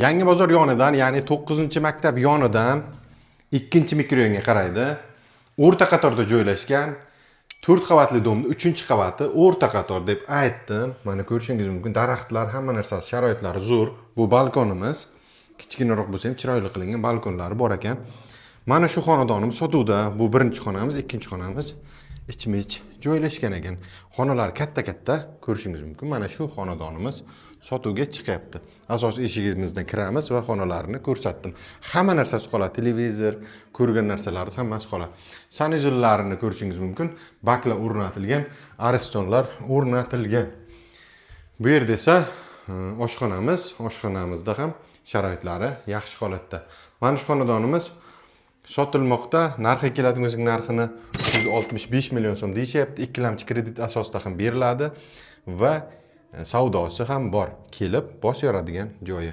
Yangi bozor yonidan, ya'ni 9-maktab yonidan 2-mikrorayonga qaraydi. O'rta qatorda joylashgan 4 qavatli domni 3-qavati o'rta qator deb aytdim. Mana ko'rishingiz mumkin, daraxtlar, hamma narsasi, sharoitlari zo'r. Bu balkonimiz. Kichkinaroq bo'lsa ham chiroyli qilingan balkonlari bor ekan. Mana shu xonadonimiz sotuvda. Bu birinchi xonamiz, ikkinchi xonamiz ichma-ich joylashgan ekan. Xonalar katta-katta ko'rishingiz mumkin. Mana shu xonadonimiz sotuvga chiqyapti. Asosiy eshigimizdan kiramiz va xonalarni ko'rsatdim. Hamma narsasi qoladi. Televizor, ko'rgan narsalari hammasi qoladi. Sanuzellarini ko'rishingiz mumkin. Baklar o'rnatilgan, aristonlar o'rnatilgan. Bu yerda esa oshxonamiz, oshxonamizda ham sharoitlari yaxshi holatda. Mana shu xonadonimiz sotilmoqda. Narxi keladigan bo'lsak, narxini 165 million so'm deyishyapti. Ikkilamchi kredit asosida ham beriladi va savdosi ham bor. Kelib bos yoradigan joyi.